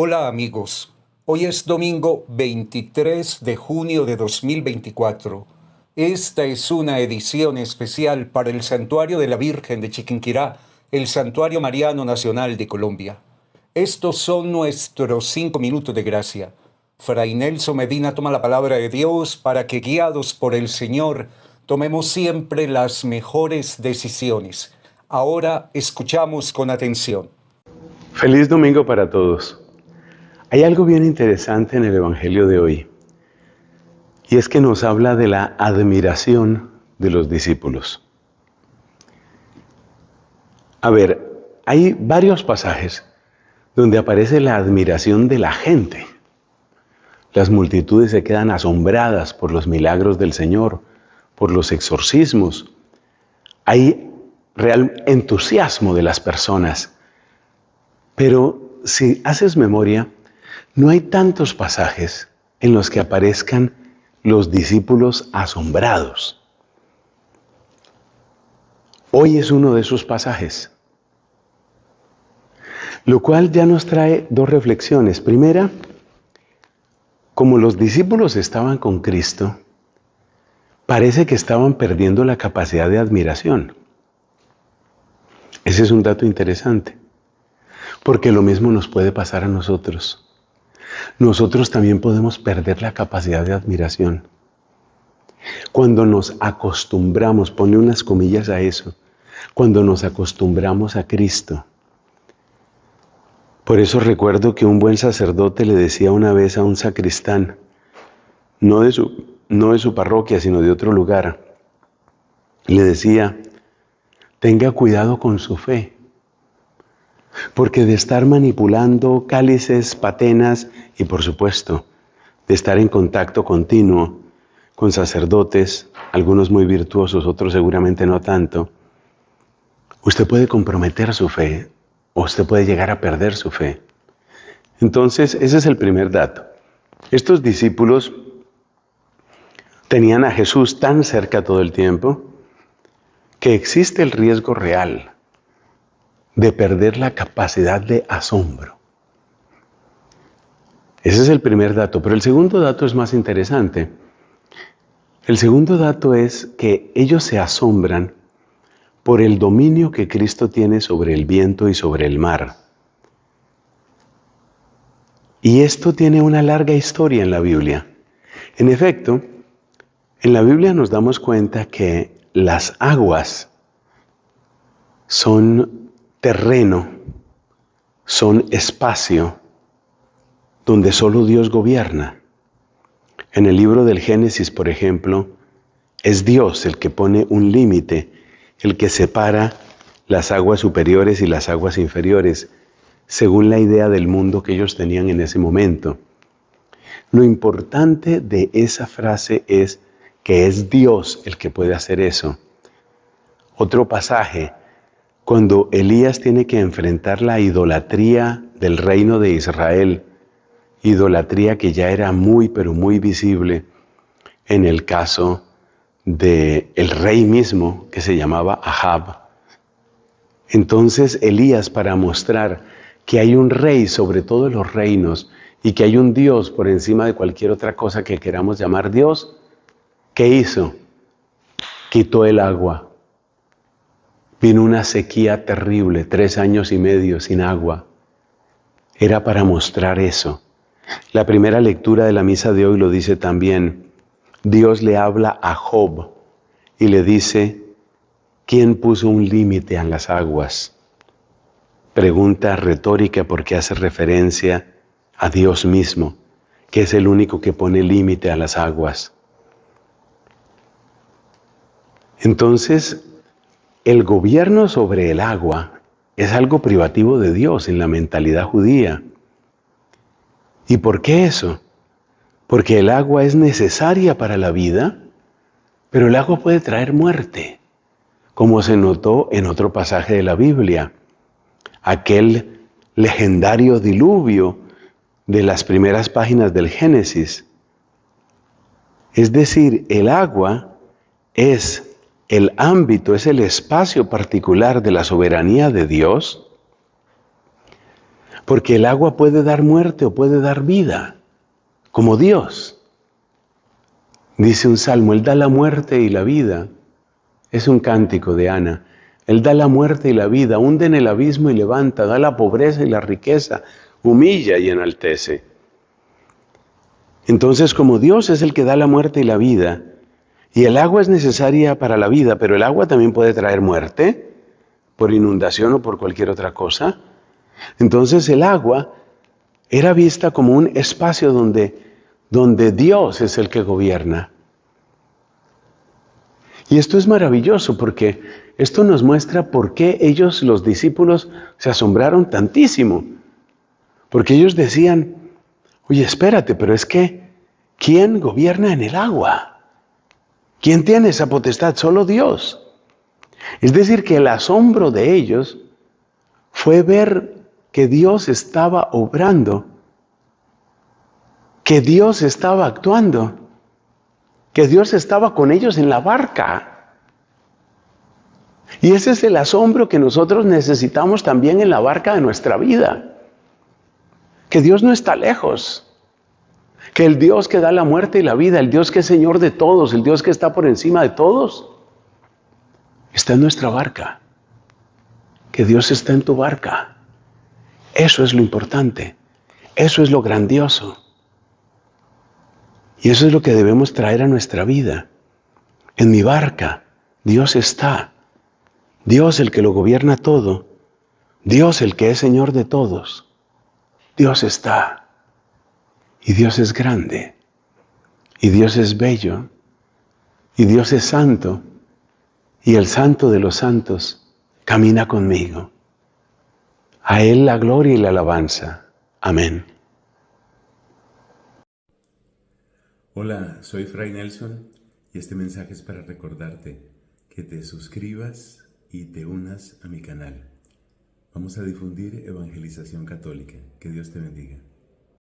Hola amigos, hoy es domingo 23 de junio de 2024. Esta es una edición especial para el Santuario de la Virgen de Chiquinquirá, el Santuario Mariano Nacional de Colombia. Estos son nuestros 5 minutos de gracia. Fray Nelson Medina toma la palabra de Dios para que, guiados por el Señor, tomemos siempre las mejores decisiones. Ahora escuchamos con atención. Feliz domingo para todos. Hay algo bien interesante en el Evangelio de hoy, y es que nos habla de la admiración de los discípulos. A ver, hay varios pasajes donde aparece la admiración de la gente. Las multitudes se quedan asombradas por los milagros del Señor, por los exorcismos. Hay real entusiasmo de las personas. Pero si haces memoria, no hay tantos pasajes en los que aparezcan los discípulos asombrados. Hoy es uno de esos pasajes, lo cual ya nos trae dos reflexiones. Primera, como los discípulos estaban con Cristo, parece que estaban perdiendo la capacidad de admiración. Ese es un dato interesante, porque lo mismo nos puede pasar a nosotros. Nosotros también podemos perder la capacidad de admiración. Cuando nos acostumbramos, pone unas comillas a eso, cuando nos acostumbramos a Cristo. Por eso recuerdo que un buen sacerdote le decía una vez a un sacristán, no de su parroquia, sino de otro lugar, le decía, tenga cuidado con su fe. Porque de estar manipulando cálices, patenas y por supuesto de estar en contacto continuo con sacerdotes, algunos muy virtuosos, otros seguramente no tanto, usted puede comprometer su fe o usted puede llegar a perder su fe. Entonces, ese es el primer dato. Estos discípulos tenían a Jesús tan cerca todo el tiempo que existe el riesgo real de perder la capacidad de asombro. Ese es el primer dato, pero el segundo dato es más interesante. El segundo dato es que ellos se asombran por el dominio que Cristo tiene sobre el viento y sobre el mar. Y esto tiene una larga historia en la Biblia. En efecto, en la Biblia nos damos cuenta que las aguas son terreno, son espacio donde solo Dios gobierna. En el libro del Génesis, por ejemplo, es Dios el que pone un límite, el que separa las aguas superiores y las aguas inferiores, según la idea del mundo que ellos tenían en ese momento. Lo importante de esa frase es que es Dios el que puede hacer eso. Otro pasaje, cuando Elías tiene que enfrentar la idolatría del reino de Israel, idolatría que ya era muy, pero muy visible en el caso del rey mismo que se llamaba Ahab. Entonces Elías, para mostrar que hay un rey sobre todos los reinos y que hay un Dios por encima de cualquier otra cosa que queramos llamar Dios, ¿qué hizo? Quitó el agua. Vino una sequía terrible, 3 años y medio sin agua. Era para mostrar eso. La primera lectura de la misa de hoy lo dice también. Dios le habla a Job y le dice, ¿quién puso un límite a las aguas? Pregunta retórica porque hace referencia a Dios mismo, que es el único que pone límite a las aguas. Entonces, el gobierno sobre el agua es algo privativo de Dios en la mentalidad judía. ¿Y por qué eso? Porque el agua es necesaria para la vida, pero el agua puede traer muerte, como se notó en otro pasaje de la Biblia, aquel legendario diluvio de las primeras páginas del Génesis. Es decir, el agua es el ámbito, es el espacio particular de la soberanía de Dios Porque el agua puede dar muerte o puede dar vida, como Dios. Dice un salmo, Él da la muerte y la vida. Es un cántico de Ana. Él da la muerte y la vida, hunde en el abismo y levanta, da la pobreza y la riqueza, humilla y enaltece. Entonces, como Dios es el que da la muerte y la vida, y el agua es necesaria para la vida, pero el agua también puede traer muerte, por inundación o por cualquier otra cosa, entonces el agua era vista como un espacio donde Dios es el que gobierna. Y esto es maravilloso porque esto nos muestra por qué ellos, los discípulos, se asombraron tantísimo. Porque ellos decían, oye, espérate, pero es que, ¿quién gobierna en el agua? ¿Quién tiene esa potestad? Solo Dios. Es decir, que el asombro de ellos fue ver que Dios estaba obrando, que Dios estaba actuando, que Dios estaba con ellos en la barca. Y ese es el asombro que nosotros necesitamos también en la barca de nuestra vida. Que Dios no está lejos. Que el Dios que da la muerte y la vida, el Dios que es Señor de todos, el Dios que está por encima de todos, está en nuestra barca. Que Dios está en tu barca. Eso es lo importante. Eso es lo grandioso. Y eso es lo que debemos traer a nuestra vida. En mi barca, Dios está. Dios el que lo gobierna todo. Dios el que es Señor de todos. Dios está. Y Dios es grande. Y Dios es bello. Y Dios es santo. Y el santo de los santos camina conmigo. A Él la gloria y la alabanza. Amén. Hola, soy Fray Nelson y este mensaje es para recordarte que te suscribas y te unas a mi canal. Vamos a difundir evangelización católica. Que Dios te bendiga.